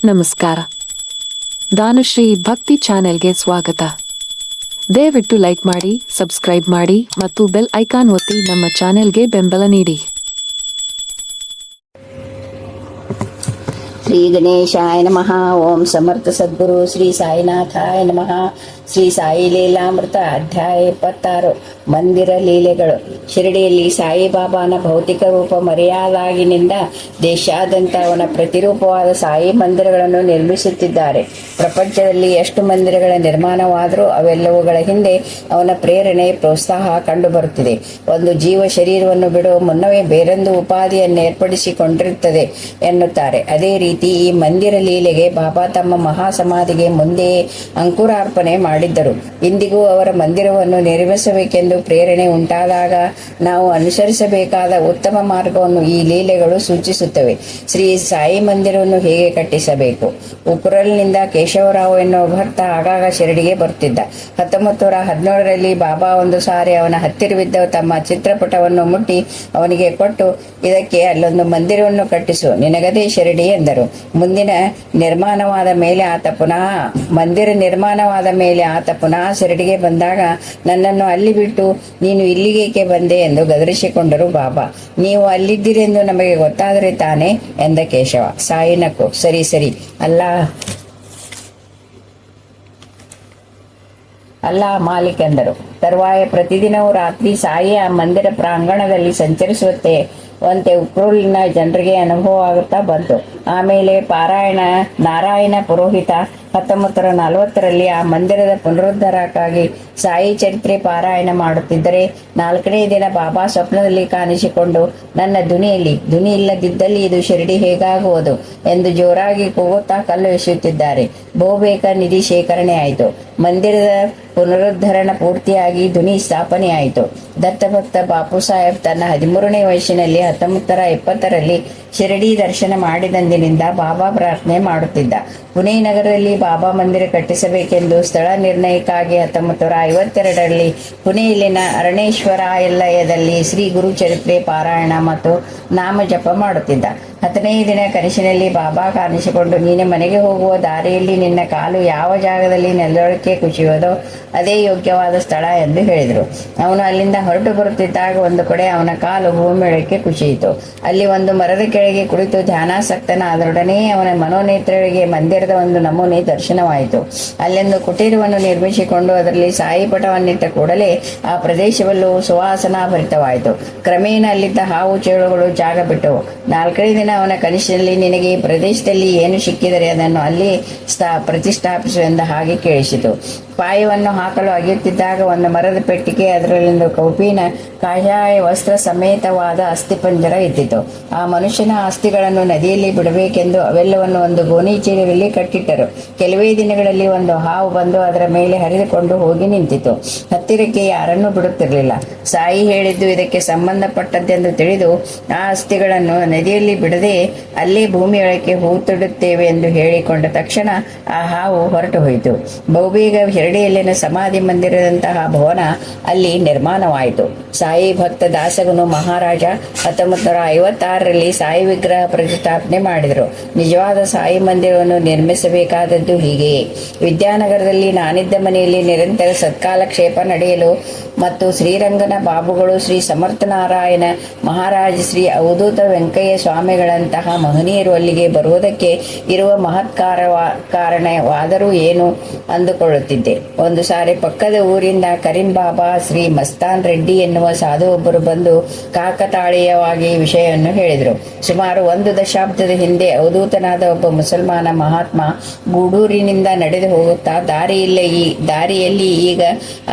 ನಮಸ್ಕಾರ. ದಾನುಶ್ರೀ ಭಕ್ತಿ ಚಾನೆಲ್ಗೆ ಸ್ವಾಗತ. ದಯವಿಟ್ಟು ಲೈಕ್ ಮಾಡಿ, ಸಬ್ಸ್ಕ್ರೈಬ್ ಮಾಡಿ ಮತ್ತು ಬೆಲ್ ಐಕಾನ್ ಒತ್ತಿ ನಮ್ಮ ಚಾನೆಲ್ಗೆ ಬೆಂಬಲ ನೀಡಿ. ಶ್ರೀ ಗಣೇಶಾಯ ನಮಃ. ಓಂ ಸಮರ್ಥ ಸದ್ಗುರು ಶ್ರೀ ಸಾಯಿನಾಥಾಯ ನಮಃ. ಶ್ರೀ ಸಾಯಿ ಲೀಲಾಮೃತ ಅಧ್ಯಾಯ 26 ಮಂದಿರ ಲೀಲೆಗಳು. ಶಿರಡಿಯಲ್ಲಿ ಸಾಯಿಬಾಬಾನ ಭೌತಿಕ ರೂಪ ಮರೆಯಾದಾಗಿನಿಂದ ದೇಶಾದ್ಯಂತ ಅವನ ಪ್ರತಿರೂಪವಾದ ಸಾಯಿ ಮಂದಿರಗಳನ್ನು ನಿರ್ಮಿಸುತ್ತಿದ್ದಾರೆ. ಪ್ರಪಂಚದಲ್ಲಿ ಎಷ್ಟು ಮಂದಿರಗಳ ನಿರ್ಮಾಣವಾದರೂ ಅವೆಲ್ಲವುಗಳ ಹಿಂದೆ ಅವನ ಪ್ರೇರಣೆ, ಪ್ರೋತ್ಸಾಹ ಕಂಡುಬರುತ್ತಿದೆ. ಒಂದು ಜೀವ ಶರೀರವನ್ನು ಬಿಡುವ ಮುನ್ನವೇ ಬೇರೊಂದು ಉಪಾಧಿಯನ್ನು ಏರ್ಪಡಿಸಿಕೊಂಡಿರುತ್ತದೆ ಎನ್ನುತ್ತಾರೆ. ಅದೇ ರೀತಿ ಈ ಮಂದಿರ ಲೀಲೆಗೆ ಬಾಬಾ ತಮ್ಮ ಮಹಾ ಸಮಾಧಿಗೆ ಮುಂದೆಯೇ ಅಂಕುರಾರ್ಪಣೆ ಮಾಡಿದ್ದರು. ಇಂದಿಗೂ ಅವರ ಮಂದಿರವನ್ನು ನಿರ್ಮಿಸಬೇಕೆಂದು ಪ್ರೇರಣೆ ಉಂಟಾದಾಗ ನಾವು ಅನುಸರಿಸಬೇಕಾದ ಉತ್ತಮ ಮಾರ್ಗವನ್ನು ಈ ಲೀಲೆಗಳು ಸೂಚಿಸುತ್ತವೆ. ಶ್ರೀ ಸಾಯಿ ಮಂದಿರವನ್ನು ಹೇಗೆ ಕಟ್ಟಿಸಬೇಕು? ಉಪುರಲ್ನಿಂದ ಕೇಶವರಾವ್ ಎನ್ನುವ ಭಕ್ತ ಆಗಾಗ ಶಿರಡಿಗೆ ಬರುತ್ತಿದ್ದ. 1917ರಲ್ಲಿ ಬಾಬಾ ಒಂದು ಸಾರಿ ಅವನ ಹತ್ತಿರವಿದ್ದ ತಮ್ಮ ಚಿತ್ರಪಟವನ್ನು ಮುಟ್ಟಿ ಅವನಿಗೆ ಕೊಟ್ಟು, ಇದಕ್ಕೆ ಅಲ್ಲೊಂದು ಮಂದಿರವನ್ನು ಕಟ್ಟಿಸು, ನಿನಗದೇ ಶಿರಡಿ ಎಂದರು. ಮಂದಿರ ನಿರ್ಮಾಣವಾದ ಮೇಲೆ ಆತ ಪುನಃ ಶಿರಡಿಗೆ ಬಂದಾಗ ನನ್ನನ್ನು ಅಲ್ಲಿ ಬಿಟ್ಟು ನೀನು ಇಲ್ಲಿಗೇಕೆ ಬಂದೆ ಎಂದು ಗದರಿಸಿಕೊಂಡರು ಬಾಬಾ. ನೀವು ಅಲ್ಲಿದ್ದೀರೆಂದು ನಮಗೆ ಗೊತ್ತಾದರೆ ತಾನೆ ಎಂದ ಕೇಶವ. ಸಾಯಿ ನಕ್ಕು, ಸರಿ ಅಲ್ಲ ಮಾಲಿಕ್ ಎಂದರು. ತರುವಾಯ ಪ್ರತಿದಿನವೂ ರಾತ್ರಿ ಸಾಯಿ ಆ ಮಂದಿರ ಪ್ರಾಂಗಣದಲ್ಲಿ ಸಂಚರಿಸುವಂತೆ ಉಕ್ರೂಲಿನ ಜನರಿಗೆ ಅನುಭವವಾಗುತ್ತಾ ಬಂತು. ಆಮೇಲೆ ನಾರಾಯಣ ಪುರೋಹಿತ 1940ರಲ್ಲಿ ಆ ಮಂದಿರದ ಪುನರುದ್ಧಾರಕ್ಕಾಗಿ ಸಾಯಿ ಚರಿತ್ರೆ ಪಾರಾಯಣ ಮಾಡುತ್ತಿದ್ದರೆ 4ನೇ ದಿನ ಬಾಬಾ ಸ್ವಪ್ನದಲ್ಲಿ ಕಾಣಿಸಿಕೊಂಡು, ನನ್ನ ಧ್ವನಿ ಇಲ್ಲದಿದ್ದಲ್ಲಿ ಇದು ಶಿರಡಿ ಹೇಗಾಗುವುದು ಎಂದು ಜೋರಾಗಿ ಕೂಗುತ್ತಾ ಕಲ್ಲು ಎಸೆಯುತ್ತಿದ್ದಾರೆ. ಬಹುಬೇಗ ನಿಧಿ ಶೇಖರಣೆ ಆಯಿತು. ಮಂದಿರದ ಪುನರುದ್ಧರಣ ಪೂರ್ತಿಯಾಗಿ ಧ್ವನಿ ಸ್ಥಾಪನೆ ಆಯಿತು. ದತ್ತಭಕ್ತ ಬಾಪು ಸಾಹೇಬ್ ತನ್ನ 13ನೇ ವಯಸ್ಸಿನಲ್ಲಿ 1920ರಲ್ಲಿ ಶಿರಡಿ ದರ್ಶನ ಮಾಡಿದಂದಿನಿಂದ ಬಾಬಾ ಪ್ರಾರ್ಥನೆ ಮಾಡುತ್ತಿದ್ದ. ಪುಣೆ ನಗರದಲ್ಲಿ ಬಾಬಾ ಮಂದಿರ ಕಟ್ಟಿಸಬೇಕೆಂದು ಸ್ಥಳ ನಿರ್ಣಯಕ್ಕಾಗಿ 1952ರಲ್ಲಿ ಪುಣೆಯಲ್ಲಿನ ಅರಣೇಶ್ವರಾಲಯದಲ್ಲಿ ಶ್ರೀ ಗುರು ಚರಿತ್ರೆ ಪಾರಾಯಣ ಮತ್ತು ನಾಮ ಜಪ ಮಾಡುತ್ತಿದ್ದ. 10ನೇ ದಿನ ಕನಸಿನಲ್ಲಿ ಬಾಬಾ ಕಾಣಿಸಿಕೊಂಡು, ನೀನು ಮನೆಗೆ ಹೋಗುವ ದಾರಿಯಲ್ಲಿ ನಿನ್ನ ಕಾಲು ಯಾವ ಜಾಗದಲ್ಲಿ ನೆಲದೊಳಕ್ಕೆ ಕುಸಿಯುವುದೋ ಅದೇ ಯೋಗ್ಯವಾದ ಸ್ಥಳ ಎಂದು ಹೇಳಿದರು. ಅವನು ಅಲ್ಲಿಂದ ಹೊರಟು ಬರುತ್ತಿದ್ದಾಗ ಒಂದು ಕಡೆ ಅವನ ಕಾಲು ಭೂಮಿಯೊಳಕ್ಕೆ ಕುಸಿಯಿತು. ಅಲ್ಲಿ ಒಂದು ಮರದ ಕೆಳಗೆ ಕುಳಿತು ಧ್ಯಾನಾಸಕ್ತನಾದರೊಡನೆ ಅವನ ಮನೋನೇತ್ರಗಳಿಗೆ ಮಂದಿರದ ಒಂದು ನಮೂನೆ ದರ್ಶನವಾಯಿತು. ಅಲ್ಲೊಂದು ಕುಟೀರವನ್ನು ನಿರ್ಮಿಸಿಕೊಂಡು ಅದರಲ್ಲಿ ಸಾಯಿ ಪಟವನ್ನಿಟ್ಟ ಕೂಡಲೇ ಆ ಪ್ರದೇಶವಲ್ಲೂ ಸುವಾಸನಾಭರಿತವಾಯಿತು. ಕ್ರಮೇಣ ಅಲ್ಲಿದ್ದ ಹಾವು ಚೇಳುಗಳು ಜಾಗ ಬಿಟ್ಟವು. 4ನೇ ದಿನ ಅವನ ಕನಸಿನಲ್ಲಿ, ನಿನಗೆ ಈ ಪ್ರದೇಶದಲ್ಲಿ ಏನು ಸಿಕ್ಕಿದರೆ ಅದನ್ನು ಅಲ್ಲಿ ಪ್ರತಿಷ್ಠಾಪಿಸು ಎಂದ ಹಾಗೆ ಕೇಳಿಸಿತು. ಪಾಯವನ್ನು ಹಾಕಲು ಅಗೆಯುತ್ತಿದ್ದಾಗ ಒಂದು ಮರದ ಪೆಟ್ಟಿಗೆ, ಅದರಲ್ಲೊಂದು ಕೌಪಿನ ಕಾಷಾಯ ವಸ್ತ್ರ ಸಮೇತವಾದ ಅಸ್ಥಿಪಂಜರ ಇದ್ದಿತು. ಆ ಮನುಷ್ಯನ ಅಸ್ಥಿಗಳನ್ನು ನದಿಯಲ್ಲಿ ಬಿಡಬೇಕೆಂದು ಅವೆಲ್ಲವನ್ನು ಒಂದು ಗೋಣಿ ಚೀಲದಲ್ಲಿ ಕಟ್ಟಿಟ್ಟರು. ಕೆಲವೇ ದಿನಗಳಲ್ಲಿ ಒಂದು ಹಾವು ಬಂದು ಅದರ ಮೇಲೆ ಹರಿದುಕೊಂಡು ಹೋಗಿ ನಿಂತಿತು. ಹತ್ತಿರಕ್ಕೆ ಯಾರನ್ನೂ ಬಿಡುತ್ತಿರಲಿಲ್ಲ. ಸಾಯಿ ಹೇಳಿದ್ದು ಇದಕ್ಕೆ ಸಂಬಂಧಪಟ್ಟದ್ದೆಂದು ತಿಳಿದು ಆ ಅಸ್ಥಿಗಳನ್ನು ನದಿಯಲ್ಲಿ ಬಿಡದೆ ಅಲ್ಲೇ ಭೂಮಿಯೊಳಕ್ಕೆ ಹೂತೊಡುತ್ತೇವೆ ಎಂದು ಹೇಳಿಕೊಂಡ ತಕ್ಷಣ ಆ ಹಾವು ಹೊರಟು ಹೋಯಿತು. ಬಹುಬೇಗ ಶಿರಡಿಯಲ್ಲಿನ ಸಮಾಧಿ ಮಂದಿರದಂತಹ ಭವನ ಅಲ್ಲಿ ನಿರ್ಮಾಣವಾಯಿತು. ಸಾಯಿ ಭಕ್ತ ದಾಸಗನು ಮಹಾರಾಜ 1956ರಲ್ಲಿ ಸಾಯಿ ವಿಗ್ರಹ ಪ್ರತಿಷ್ಠಾಪನೆ ಮಾಡಿದರು. ನಿಜವಾದ ಸಾಯಿ ಮಂದಿರವನ್ನು ನಿರ್ಮಿಸಬೇಕಾದದ್ದು ಹೀಗೆಯೇ. ವಿದ್ಯಾನಗರದಲ್ಲಿ ನಾನಿದ್ದ ಮನೆಯಲ್ಲಿ ನಿರಂತರ ಸತ್ಕಾಲಕ್ಷೇಪ ನಡೆಯಲು ಮತ್ತು ಶ್ರೀರಂಗನ ಬಾಬುಗಳು, ಶ್ರೀ ಸಮರ್ಥನಾರಾಯಣ ಮಹಾರಾಜ, ಶ್ರೀ ಅವಧೂತ ವೆಂಕಯ್ಯ ಸ್ವಾಮಿಗಳಂತಹ ಮಹನೀಯರು ಅಲ್ಲಿಗೆ ಬರುವುದಕ್ಕೆ ಇರುವ ಕಾರಣವಾದರೂ ಏನು ಅಂದುಕೊಳ್ಳುತ್ತಿದ್ದೆ. ಒಂದು ಸಾರಿ ಪಕ್ಕದ ಊರಿಂದ ಕರೀಂ ಬಾಬಾ, ಶ್ರೀ ಮಸ್ತಾನ್ ರೆಡ್ಡಿ ಎನ್ನುವ ಸಾಧು ಒಬ್ಬರು ಬಂದು ಕಾಕತಾಳೀಯವಾಗಿ ವಿಷಯವನ್ನು ಹೇಳಿದರು. ಸುಮಾರು 1 ದಶಾಬ್ದದ ಹಿಂದೆ ಅವಧೂತನಾದ ಒಬ್ಬ ಮುಸಲ್ಮಾನ ಮಹಾತ್ಮ ಗೂಡೂರಿನಿಂದ ನಡೆದು ಹೋಗುತ್ತಾ ದಾರಿಯಲ್ಲಿ ಈಗ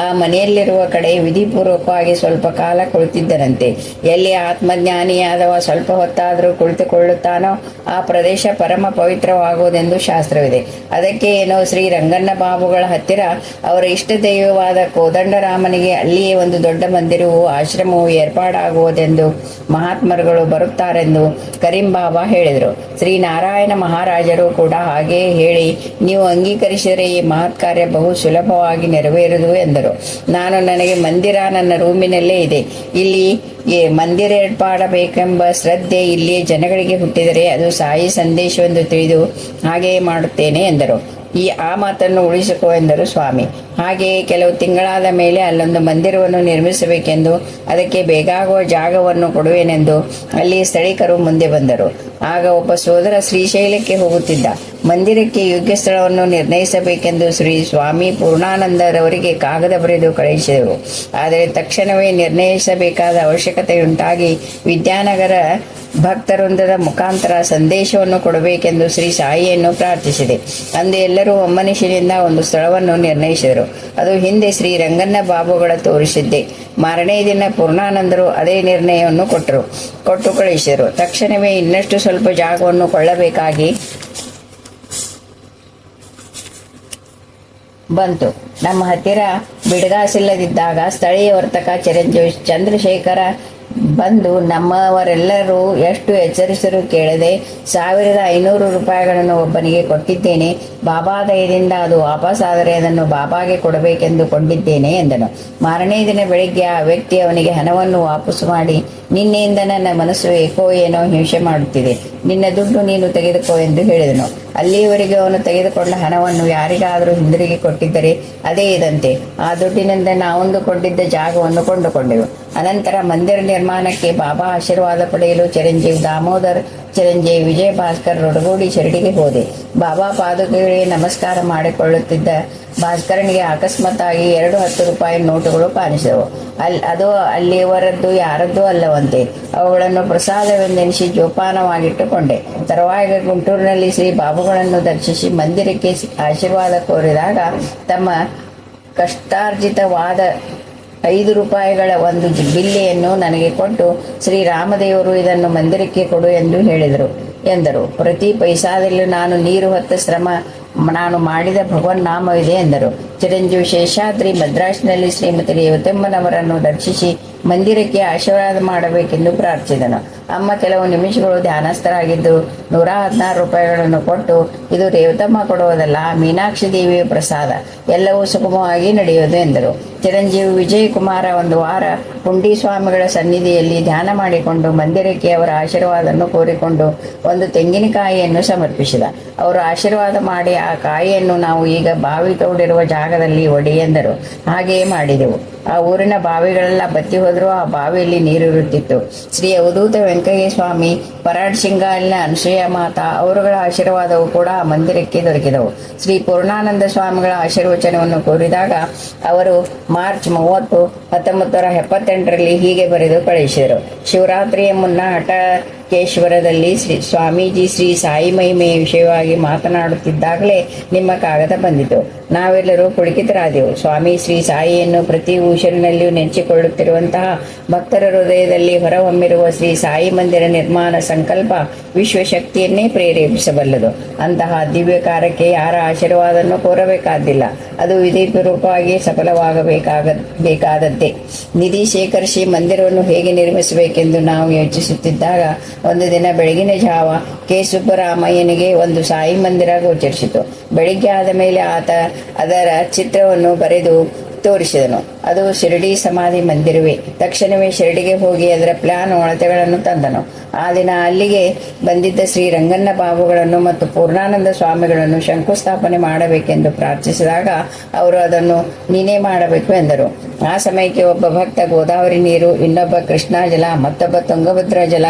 ಆ ಮನೆಯಲ್ಲಿರುವ ಕಡೆ ವಿಧಿಪೂರ್ವಕವಾಗಿ ಸ್ವಲ್ಪ ಕಾಲ ಕುಳಿತಿದ್ದನಂತೆ. ಎಲ್ಲಿ ಆತ್ಮಜ್ಞಾನಿಯಾದವ ಸ್ವಲ್ಪ ಹೊತ್ತಾದರೂ ಕುಳಿತುಕೊಳ್ಳುತ್ತಾನೋ ಆ ಪ್ರದೇಶ ಪರಮ ಪವಿತ್ರವಾಗುವುದೆಂದು ಶಾಸ್ತ್ರವಿದೆ. ಅದಕ್ಕೆ ಏನೋ ಶ್ರೀ ರಂಗಣ್ಣ ಬಾಬುಗಳ ಹತ್ತಿರ ಅವರ ಇಷ್ಟ ದೈವವಾದ ಕೋದಂಡರಾಮನಿಗೆ ಅಲ್ಲಿಯೇ ಒಂದು ದೊಡ್ಡ ಮಂದಿರವು ಆಶ್ರಮವು ಏರ್ಪಾಡಾಗುವುದೆಂದು ಮಹಾತ್ಮರುಗಳು ಬರುತ್ತಾರೆಂದು ಕರೀಂ ಬಾಬಾ ಹೇಳಿದರು. ಶ್ರೀ ನಾರಾಯಣ ಮಹಾರಾಜರು ಕೂಡ ಹಾಗೆಯೇ ಹೇಳಿ, ನೀವು ಅಂಗೀಕರಿಸಿದರೆ ಈ ಮಹತ್ ಕಾರ್ಯ ಬಹು ಸುಲಭವಾಗಿ ನೆರವೇರುವುದು ಎಂದರು. ನನಗೆ ಮಂದಿರ ನನ್ನ ರೂಮಿನಲ್ಲೇ ಇದೆ. ಇಲ್ಲಿ ಮಂದಿರ ಏರ್ಪಾಡಬೇಕೆಂಬ ಶ್ರದ್ಧೆ ಇಲ್ಲಿಯೇ ಜನಗಳಿಗೆ ಹುಟ್ಟಿದರೆ ಅದು ಸಾಯಿ ಸಂದೇಶವೆಂದು ತಿಳಿದು ಹಾಗೆಯೇ ಮಾಡುತ್ತೇನೆ ಎಂದರು. ಆ ಮಾತನ್ನು ಉಳಿಸಿಕೊ ಎಂದರು ಸ್ವಾಮಿ. ಹಾಗೆಯೇ ಕೆಲವು ತಿಂಗಳಾದ ಮೇಲೆ ಅಲ್ಲೊಂದು ಮಂದಿರವನ್ನು ನಿರ್ಮಿಸಬೇಕೆಂದು, ಅದಕ್ಕೆ ಬೇಕಾಗುವ ಜಾಗವನ್ನು ಕೊಡುವೆನೆಂದು ಅಲ್ಲಿ ಸ್ಥಳೀಕರು ಮುಂದೆ ಬಂದರು. ಆಗ ಒಬ್ಬ ಸೋದರ ಶ್ರೀಶೈಲಕ್ಕೆ ಹೋಗುತ್ತಿದ್ದ. ಮಂದಿರಕ್ಕೆ ಯೋಗ್ಯ ಸ್ಥಳವನ್ನು ನಿರ್ಣಯಿಸಬೇಕೆಂದು ಶ್ರೀ ಸ್ವಾಮಿ ಪೂರ್ಣಾನಂದರವರಿಗೆ ಕಾಗದ ಬರೆದು ಕಳುಹಿಸಿದರು. ಆದರೆ ತಕ್ಷಣವೇ ನಿರ್ಣಯಿಸಬೇಕಾದ ಅವಶ್ಯಕತೆಯುಂಟಾಗಿ ವಿದ್ಯಾನಗರ ಭಕ್ತವೃಂದದ ಮುಖಾಂತರ ಸಂದೇಶವನ್ನು ಕೊಡಬೇಕೆಂದು ಶ್ರೀ ಸಾಯಿಯನ್ನು ಪ್ರಾರ್ಥಿಸಿದೆ. ಅಂದು ಎಲ್ಲರೂ ಒಮ್ಮನಸ್ಸಿನಿಂದ ಒಂದು ಸ್ಥಳವನ್ನು ನಿರ್ಣಯಿಸಿದರು. ಅದು ಹಿಂದೆ ಶ್ರೀ ರಂಗನ್ನ ಬಾಬುಗಳ ತೋರಿಸಿದ್ದೆ. ಮಾರನೇ ದಿನ ಪೂರ್ಣಾನಂದರು ಅದೇ ನಿರ್ಣಯವನ್ನು ಕೊಟ್ಟು ಕಳುಹಿಸಿದರು. ತಕ್ಷಣವೇ ಇನ್ನಷ್ಟು ಸ್ವಲ್ಪ ಜಾಗವನ್ನು ಕೊಳ್ಳಬೇಕಾಗಿ ಬಂತು. ನಮ್ಮ ಹತ್ತಿರ ಬಿಡುಗಾಸಿಲ್ಲದಿದ್ದಾಗ ಸ್ಥಳೀಯ ವರ್ತಕ ಚಿರಂಜೀವಿ ಚಂದ್ರಶೇಖರ ಬಂದು ನಮ್ಮವರೆಲ್ಲರೂ ಎಷ್ಟು ಎಚ್ಚರಿಸಲು ಕೇಳದೆ 1500 ರೂಪಾಯಿಗಳನ್ನು ಒಬ್ಬನಿಗೆ ಕೊಟ್ಟಿದ್ದೇನೆ. ಬಾಬಾ ದಯದಿಂದ ಅದು ವಾಪಸ್ಸಾದರೆ ಅದನ್ನು ಬಾಬಾಗೆ ಕೊಡಬೇಕೆಂದು ಕೊಂಡಿದ್ದೇನೆ ಎಂದನು. ಮಾರನೇ ದಿನ ಬೆಳಿಗ್ಗೆ ಆ ವ್ಯಕ್ತಿ ಅವನಿಗೆ ಹಣವನ್ನು ವಾಪಸ್ಸು ಮಾಡಿ, ನಿನ್ನೆಯಿಂದ ನನ್ನ ಮನಸ್ಸು ಏಕೋ ಏನೋ ಹಿಂಸೆ ಮಾಡುತ್ತಿದೆ, ನಿನ್ನ ದುಡ್ಡು ನೀನು ತೆಗೆದುಕೋ ಎಂದು ಹೇಳಿದನು. ಅಲ್ಲಿಯವರೆಗೆ ಅವನು ತೆಗೆದುಕೊಂಡ ಹಣವನ್ನು ಯಾರಿಗಾದರೂ ಹಿಂದಿರುಗಿ ಕೊಟ್ಟಿದ್ದರೆ ಅದೇ ಇದಂತೆ. ಆ ದುಡ್ಡಿನಿಂದ ನಾವೊಂದುಕೊಂಡಿದ್ದ ಜಾಗವನ್ನು ಕೊಂಡುಕೊಂಡೆವು. ಅನಂತರ ಮಂದಿರ ನಿರ್ಮಾಣಕ್ಕೆ ಬಾಬಾ ಆಶೀರ್ವಾದ ಪಡೆಯಲು ಚಿರಂಜೀವಿ ದಾಮೋದರ್, ಚಿರಂಜೀವಿ ವಿಜಯ ಭಾಸ್ಕರ್ ರೊಡಗೂಡಿ ಶಿರಡಿಗೆ ಹೋದೆ. ಬಾಬಾ ಪಾದುಕೆಗಳಿಗೆ ನಮಸ್ಕಾರ ಮಾಡಿಕೊಳ್ಳುತ್ತಿದ್ದ ಭಾಸ್ಕರನಿಗೆ ಅಕಸ್ಮಾತ್ತಾಗಿ 2 10 ರೂಪಾಯಿ ನೋಟುಗಳು ಕಾಣಿಸಿದವು. ಅದು ಅಲ್ಲಿಯವರದ್ದು ಯಾರದ್ದೂ ಅಲ್ಲವಂತೆ. ಅವುಗಳನ್ನು ಪ್ರಸಾದವೆಂದೆನಿಸಿ ಜೋಪಾನವಾಗಿಟ್ಟುಕೊಂಡೆ. ತರುವಾಯ ಗುಂಟೂರಿನಲ್ಲಿ ಶ್ರೀ ಬಾಬುಗಳನ್ನು ದರ್ಶಿಸಿ ಮಂದಿರಕ್ಕೆ ಆಶೀರ್ವಾದ ಕೋರಿದಾಗ ತಮ್ಮ ಕಷ್ಟಾರ್ಜಿತವಾದ 5 ರೂಪಾಯಿಗಳ ಒಂದು ಬಿಲ್ಲೆಯನ್ನು ನನಗೆ ಕೊಟ್ಟು, ಶ್ರೀರಾಮದೇವರು ಇದನ್ನು ಮಂದಿರಕ್ಕೆ ಕೊಡು ಎಂದು ಹೇಳಿದರು ಎಂದರು. ಪ್ರತಿ ಪೈಸಾದಲ್ಲೂ ನಾನು ನೀರು ಹೊತ್ತ ಶ್ರಮ ನಾನು ಮಾಡಿದ ಭಗವನ್ ನಾಮವಿದೆ ಎಂದರು. ಚಿರಂಜೀವಿ ಶೇಷಾದ್ರಿ ಮದ್ರಾಸ್ನಲ್ಲಿ ಶ್ರೀಮತಿ ರೇವತಮ್ಮನವರನ್ನು ದರ್ಶಿಸಿ ಮಂದಿರಕ್ಕೆ ಆಶೀರ್ವಾದ ಮಾಡಬೇಕೆಂದು ಪ್ರಾರ್ಥಿಸಿದನು. ಅಮ್ಮ ಕೆಲವು ನಿಮಿಷಗಳು ಧ್ಯಾನಸ್ಥರಾಗಿದ್ದು 116 ರೂಪಾಯಿಗಳನ್ನು ಕೊಟ್ಟು, ಇದು ರೇವತಮ್ಮ ಕೊಡುವುದಲ್ಲ, ಮೀನಾಕ್ಷಿ ದೇವಿಯ ಪ್ರಸಾದ, ಎಲ್ಲವೂ ಸುಗಮವಾಗಿ ನಡೆಯುವುದು ಎಂದರು. ಚಿರಂಜೀವಿ ವಿಜಯಕುಮಾರ ಒಂದು ವಾರ ಪುಂಡಿ ಸ್ವಾಮಿಗಳ ಸನ್ನಿಧಿಯಲ್ಲಿ ಧ್ಯಾನ ಮಾಡಿಕೊಂಡು ಮಂದಿರಕ್ಕೆ ಅವರ ಆಶೀರ್ವಾದವನ್ನು ಕೋರಿಕೊಂಡು ಒಂದು ತೆಂಗಿನಕಾಯಿಯನ್ನು ಸಮರ್ಪಿಸಿದ. ಅವರು ಆಶೀರ್ವಾದ ಮಾಡಿ ಆ ಕಾಯಿಯನ್ನು ನಾವು ಈಗ ಬಾವಿ ತೋಡಿರುವ ಜಾಗದಲ್ಲಿ ಒಡಿ ಎಂದರು. ಹಾಗೆಯೇ ಮಾಡಿದೆವು. ಆ ಊರಿನ ಬಾವಿಗಳೆಲ್ಲ ಬತ್ತಿ ಹೋದರೂ ಆ ಬಾವಿಯಲ್ಲಿ ನೀರಿರುತ್ತಿತ್ತು. ಶ್ರೀ ಅವಧೂತ ವೆಂಕಯ್ಯ ಸ್ವಾಮಿ, ಪರಾಡ್ ಸಿಂಗಾಲ್ನ ಅನಸೂಯ ಮಾತಾ ಅವರುಗಳ ಆಶೀರ್ವಾದವು ಕೂಡ ಆ ಮಂದಿರಕ್ಕೆ ದೊರಕಿದವು. ಶ್ರೀ ಪೂರ್ಣಾನಂದ ಸ್ವಾಮಿಗಳ ಆಶೀರ್ವಚನವನ್ನು ಕೋರಿದಾಗ ಅವರು ಮಾರ್ಚ್ 30, 1978ರಲ್ಲಿ ಹೀಗೆ ಬರೆದು ಕಳುಹಿಸಿದರು. ಶಿವರಾತ್ರಿಯ ಮುನ್ನ ಹಟಕೇಶ್ವರದಲ್ಲಿ ಸ್ವಾಮೀಜಿ ಶ್ರೀ ಸಾಯಿ ಮಹಿಮೆಯ ವಿಷಯವಾಗಿ ಮಾತನಾಡುತ್ತಿದ್ದಾಗಲೇ ನಿಮ್ಮ ಕಾಗದ ಬಂದಿತು. ನಾವೆಲ್ಲರೂ ಪುಳಕಿತರಾದೆವು. ಸ್ವಾಮಿ ಶ್ರೀ ಸಾಯಿಯನ್ನು ಪ್ರತಿ ಊಶರಿನಲ್ಲಿಯೂ ನೆನೆಸಿಕೊಳ್ಳುತ್ತಿರುವಂತಹ ಭಕ್ತರ ಹೃದಯದಲ್ಲಿ ಹೊರಹೊಮ್ಮಿರುವ ಶ್ರೀ ಸಾಯಿ ಮಂದಿರ ನಿರ್ಮಾಣ ಸಂಕಲ್ಪ ವಿಶ್ವಶಕ್ತಿಯನ್ನೇ ಪ್ರೇರೇಪಿಸಬಲ್ಲದು. ಅಂತಹ ದಿವ್ಯ ಕಾರ್ಯಕ್ಕೆ ಯಾರ ಆಶೀರ್ವಾದವನ್ನು ಕೋರಬೇಕಾದ್ದಿಲ್ಲ. ಅದು ವಿಧಿಪೂರ್ವಕವಾಗಿ ಸಫಲವಾಗಬೇಕಾದದ್ದೇ. ನಿಧಿ ಶೇಖರಿಸಿ ಮಂದಿರವನ್ನು ಹೇಗೆ ನಿರ್ಮಿಸಬೇಕೆಂದು ನಾವು ಯೋಚಿಸುತ್ತಿದ್ದಾಗ ಒಂದು ದಿನ ಬೆಳಗಿನ ಜಾವ ಕೆ ಸುಬ್ಬರಾಮಯ್ಯನಿಗೆ ಒಂದು ಸಾಯಿ ಮಂದಿರ ಗೋಚರಿಸಿತು. ಬೆಳಿಗ್ಗೆ ಆದ ಮೇಲೆ ಆತ ಅದರ ಚಿತ್ರವನ್ನು ಬರೆದು ತೋರಿಸಿದನು. ಅದು ಶಿರಡಿ ಸಮಾಧಿ ಮಂದಿರವೇ. ತಕ್ಷಣವೇ ಶಿರಡಿಗೆ ಹೋಗಿ ಅದರ ಪ್ಲಾನ್ ಅಳತೆಗಳನ್ನು ತಂದನು. ಆ ದಿನ ಅಲ್ಲಿಗೆ ಬಂದಿದ್ದ ಶ್ರೀ ರಂಗನ್ನ ಬಾಬುಗಳನ್ನು ಮತ್ತು ಪೂರ್ಣಾನಂದ ಸ್ವಾಮಿಗಳನ್ನು ಶಂಕುಸ್ಥಾಪನೆ ಮಾಡಬೇಕೆಂದು ಪ್ರಾರ್ಥಿಸಿದಾಗ ಅವರು ಅದನ್ನು ನೀನೇ ಮಾಡಬೇಕು ಎಂದರು. ಆ ಸಮಯಕ್ಕೆ ಒಬ್ಬ ಭಕ್ತ ಗೋದಾವರಿ ನೀರು, ಇನ್ನೊಬ್ಬ ಕೃಷ್ಣಾ ಜಲ, ಮತ್ತೊಬ್ಬ ತುಂಗಭದ್ರಾ ಜಲ,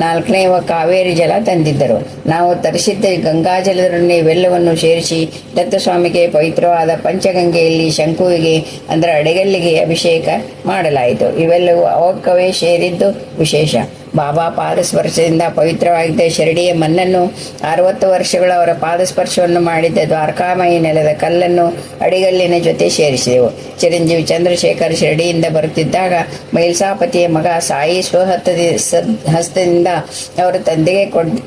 4ನೇವ ಕಾವೇರಿ ಜಲ ತಂದಿದ್ದರು. ನಾವು ತರಿಸಿದ್ದ ಗಂಗಾಜಲದನ್ನೇ ಇವೆಲ್ಲವನ್ನು ಸೇರಿಸಿ ದತ್ತಸ್ವಾಮಿಗೆ ಪವಿತ್ರವಾದ ಪಂಚಗಂಗೆಯಲ್ಲಿ ಶಂಕುವಿಗೆ ಅಂದರೆ ಅಡೆಗಲ್ಲಿಗೆ ಅಭಿಷೇಕ ಮಾಡಲಾಯಿತು. ಇವೆಲ್ಲವೂ ಅವಕ್ಕವೇ ಸೇರಿದ್ದು ವಿಶೇಷ. ಬಾಬಾ ಪಾದಸ್ಪರ್ಶದಿಂದ ಪವಿತ್ರವಾಗಿದ್ದ ಶಿರಡಿಯ ಮಣ್ಣನ್ನು 60 ವರ್ಷಗಳು ಅವರ ಪಾದಸ್ಪರ್ಶವನ್ನು ಮಾಡಿದ್ದ ದ್ವಾರಕಾಮಯಿ ನೆಲದ ಕಲ್ಲನ್ನು ಅಡಿಗಲ್ಲಿನ ಜೊತೆ ಸೇರಿಸಿದೆವು. ಚಿರಂಜೀವಿ ಚಂದ್ರಶೇಖರ್ ಶಿರಡಿಯಿಂದ ಬರುತ್ತಿದ್ದಾಗ ಮೈಲ್ಸಾಪತಿಯ ಮಗ ಸಾಯಿ ಹಸ್ತದಿಂದ ಅವರ ತಂದೆಗೆ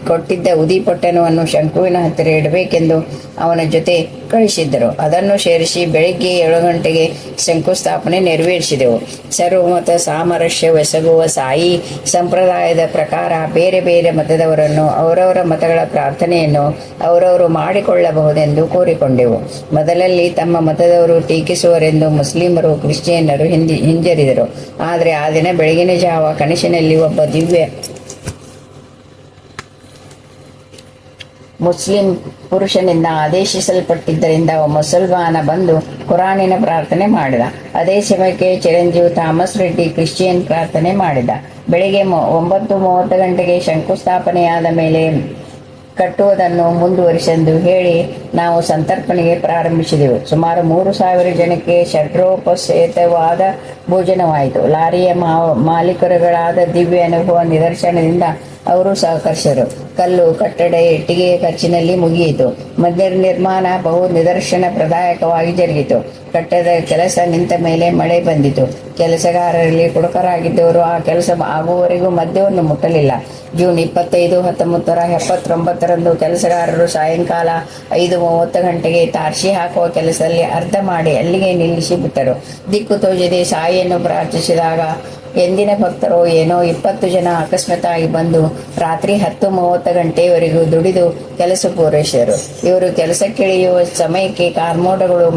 ಕೊಟ್ಟಿದ್ದ ಉದಿಪೊಟ್ಟಣವನ್ನು ಶಂಕುವಿನ ಹತ್ತಿರ ಇಡಬೇಕೆಂದು ಅವನ ಜೊತೆ ಕಳಿಸಿದ್ದರು. ಅದನ್ನು ಸೇರಿಸಿ ಬೆಳಿಗ್ಗೆ 7 ಗಂಟೆಗೆ ಶಂಕುಸ್ಥಾಪನೆ ನೆರವೇರಿಸಿದೆವು. ಸರ್ವಮತ ಸಾಮರಸ್ಯವೆಸಗುವ ಸಾಯಿ ಸಂಪ್ರದಾಯದ ಪ್ರಕಾರ ಬೇರೆ ಬೇರೆ ಮತದವರನ್ನು ಅವರವರ ಮತಗಳ ಪ್ರಾರ್ಥನೆಯನ್ನು ಅವರವರು ಮಾಡಿಕೊಳ್ಳಬಹುದೆಂದು ಕೋರಿಕೊಂಡೆವು. ಮೊದಲಲ್ಲಿ ತಮ್ಮ ಮತದವರು ಟೀಕಿಸುವರೆಂದು ಮುಸ್ಲಿಮರು ಕ್ರಿಶ್ಚಿಯನ್ನರು ಹಿಂಜರಿದರು. ಆದರೆ ಆ ದಿನ ಬೆಳಗಿನ ಜಾವ ಕನಸಿನಲ್ಲಿ ಒಬ್ಬ ದಿವ್ಯ ಮುಸ್ಲಿಂ ಪುರುಷನಿಂದ ಆದೇಶಿಸಲ್ಪಟ್ಟಿದ್ದರಿಂದ ಮುಸಲ್ಮಾನ ಬಂದು ಕುರಾನಿನ ಪ್ರಾರ್ಥನೆ ಮಾಡಿದ. ಅದೇ ಸಮಯಕ್ಕೆ ಚಿರಂಜೀವಿ ಥಾಮಸ್ ರೆಡ್ಡಿ ಕ್ರಿಶ್ಚಿಯನ್ ಪ್ರಾರ್ಥನೆ ಮಾಡಿದ. ಬೆಳಿಗ್ಗೆ 9:30 ಗಂಟೆಗೆ ಶಂಕುಸ್ಥಾಪನೆಯಾದ ಮೇಲೆ ಕಟ್ಟುವುದನ್ನು ಮುಂದುವರಿಸೆಂದು ಹೇಳಿ ನಾವು ಸಂತರ್ಪಣೆಗೆ ಪ್ರಾರಂಭಿಸಿದೆವು. ಸುಮಾರು 3,000 ಜನಕ್ಕೆ ಷಡ್ರೋಪಸೇತವಾದ ಭೋಜನವಾಯಿತು. ಲಾರಿಯ ಮಾಲೀಕರುಗಳಾದ ದಿವ್ಯ ಅನುಭವ ನಿದರ್ಶನದಿಂದ ಅವರು ಸಹಕರಿಸಿದರು. ಕಲ್ಲು ಕಟ್ಟಡ ಇಟ್ಟಿಗೆ ಖರ್ಚಿನಲ್ಲಿ ಮುಗಿಯಿತು. ಮಂದಿರ ನಿರ್ಮಾಣ ಬಹು ನಿದರ್ಶನ ಪ್ರದಾಯಕವಾಗಿ ಜರುಗಿತು. ಕಟ್ಟಡದ ಕೆಲಸ ನಿಂತ ಮೇಲೆ ಮಳೆ ಬಂದಿತು. ಕೆಲಸಗಾರರಲ್ಲಿ ಕುಡುಕರಾಗಿದ್ದವರು ಆ ಕೆಲಸ ಆಗುವವರೆಗೂ ಮದ್ಯವನ್ನು ಮುಟ್ಟಲಿಲ್ಲ. ಜೂನ್ 25, 1979ರಂದು ಕೆಲಸಗಾರರು ಸಾಯಂಕಾಲ 5:30 ಗಂಟೆಗೆ ತಾರ್ಸಿ ಹಾಕುವ ಕೆಲಸದಲ್ಲಿ ಅರ್ಧ ಮಾಡಿ ಅಲ್ಲಿಗೆ ನಿಲ್ಲಿಸಿ ಬಿಟ್ಟರು. ದಿಕ್ಕು ತೋಚದೆ ಸಾಯಿಯನ್ನು ಪ್ರಾರ್ಥಿಸಿದಾಗ ಎಂದಿನ ಭಕ್ತರು ಏನೋ 20 ಜನ ಅಕಸ್ಮಾತ್ತಾಗಿ ಬಂದು ರಾತ್ರಿ 10:30 ಗಂಟೆಯವರೆಗೂ ದುಡಿದು ಕೆಲಸ ಪೂರೈಸಿದರು. ಇವರು ಕೆಲಸಕ್ಕಿಳಿಯುವ ಸಮಯಕ್ಕೆ ಕಾರ್ಮೋಡಗಳು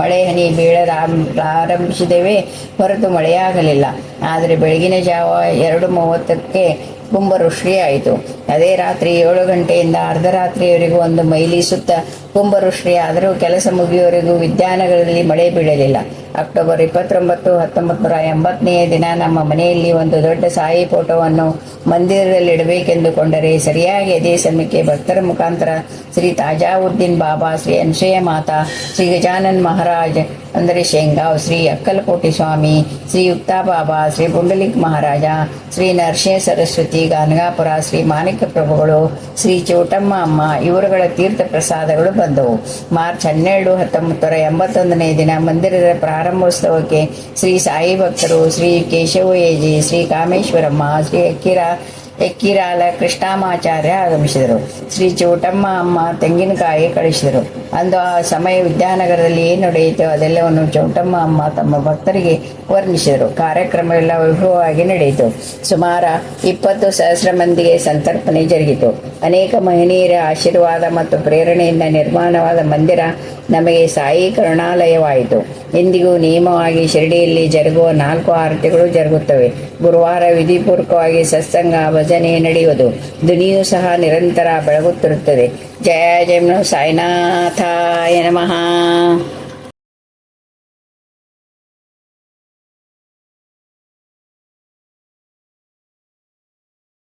ಮಳೆ ಹನಿ ಬೀಳಲಾರಂಭಿಸಿದವೇ ಹೊರತು ಮಳೆಯಾಗಲಿಲ್ಲ. ಆದರೆ ಬೆಳಗಿನ ಜಾವ 2:30ಕ್ಕೆ ಕುಂಭವೃಷ್ಟಿ ಆಯಿತು. ಅದೇ ರಾತ್ರಿ 7 ಗಂಟೆಯಿಂದ ಅರ್ಧರಾತ್ರಿಯವರೆಗೂ 1 ಮೈಲಿ ಸುತ್ತ ಕುಂಭವೃಷ್ಟಿ ಆದರೂ ಕೆಲಸ ಮುಗಿಯುವವರೆಗೂ ವಿದ್ಯಾನಗರದಲ್ಲಿ ಮಳೆ ಬೀಳಲಿಲ್ಲ. ಅಕ್ಟೋಬರ್ 29, 1980ನೇ ದಿನ ನಮ್ಮ ಮನೆಯಲ್ಲಿ ಒಂದು ದೊಡ್ಡ ಸಾಯಿ ಫೋಟೋವನ್ನು ಮಂದಿರದಲ್ಲಿ ಇಡಬೇಕೆಂದುಕೊಂಡರೆ ಸರಿಯಾಗಿ ಅದೇ ಸಮಯಕ್ಕೆ ಭಕ್ತರ ಮುಖಾಂತರ ಶ್ರೀ ತಾಜಾವುದ್ದೀನ್ ಬಾಬಾ, ಶ್ರೀ ಅನ್ಸೂಯ ಮಾತಾ, ಶ್ರೀ ಗಜಾನನ್ ಮಹಾರಾಜ್ ಅಂದರೆ ಶೇಂಗಾವ್, ಶ್ರೀ ಅಕ್ಕಲಕೋಟಿ ಸ್ವಾಮಿ, ಶ್ರೀ ಯುಕ್ತಾ ಬಾಬಾ, ಶ್ರೀ ಪುಂಡಲಿಕ್ ಮಹಾರಾಜ, ಶ್ರೀ ನರಸಿಂಹ ಸರಸ್ವತಿ ಗಾನಗಾಪುರ, ಶ್ರೀ ಮಾಣಿಕ್ಯ ಪ್ರಭುಗಳು, ಶ್ರೀ ಚೌಟಮ್ಮ ಅಮ್ಮ ಇವರುಗಳ ತೀರ್ಥ ಪ್ರಸಾದಗಳು ಬಂದವು. ಮಾರ್ಚ್ 12, 1981ನೇ ದಿನ ಮಂದಿರದ ಪ್ರಾರಂಭೋತ್ಸವಕ್ಕೆ ಶ್ರೀ ಸಾಯಿ ಭಕ್ತರು ಶ್ರೀ ಕೇಶವಯೇಜಿ, ಶ್ರೀ ಕಾಮೇಶ್ವರಮ್ಮ, ಶ್ರೀ ಎಕ್ಕಿರಾಲ ಕೃಷ್ಣಾಮಾಚಾರ್ಯ ಆಗಮಿಸಿದರು. ಶ್ರೀ ಚೌಟಮ್ಮ ಅಮ್ಮ ತೆಂಗಿನಕಾಯಿ ಕಳಿಸಿದರು. ಅಂದು ಆ ಸಮಯ ವಿದ್ಯಾನಗರದಲ್ಲಿ ಏನು ನಡೆಯಿತು ಅದೆಲ್ಲವನ್ನು ಚೌಟಮ್ಮ ಅಮ್ಮ ತಮ್ಮ ಭಕ್ತರಿಗೆ ವರ್ಣಿಸಿದರು. ಕಾರ್ಯಕ್ರಮವೆಲ್ಲ ವೈಭವವಾಗಿ ನಡೆಯಿತು. ಸುಮಾರು 20,000 ಮಂದಿಗೆ ಸಂತರ್ಪಣೆ ಜರುಗಿತು. ಅನೇಕ ಮಹನೀಯರ ಆಶೀರ್ವಾದ ಮತ್ತು ಪ್ರೇರಣೆಯಿಂದ ನಿರ್ಮಾಣವಾದ ಮಂದಿರ ನಮಗೆ ಸಾಯಿ ಕರುಣಾಲಯವಾಯಿತು. ಇಂದಿಗೂ ನಿಯಮವಾಗಿ ಶಿರಡಿಯಲ್ಲಿ ಜರುಗುವ 4 ಆರತಿಗಳು ಜರುಗುತ್ತವೆ. ಗುರುವಾರ ವಿಧಿಪೂರ್ವಕವಾಗಿ ಸತ್ಸಂಗ ಭಜನೆ ನಡೆಯುವುದು. ಧ್ವನಿಯೂ ಸಹ ನಿರಂತರ ಬೆಳಗುತ್ತಿರುತ್ತದೆ. ಜಯ ಜಯ ಸಾಯಿನಾಥಾಯ ನಮಃ.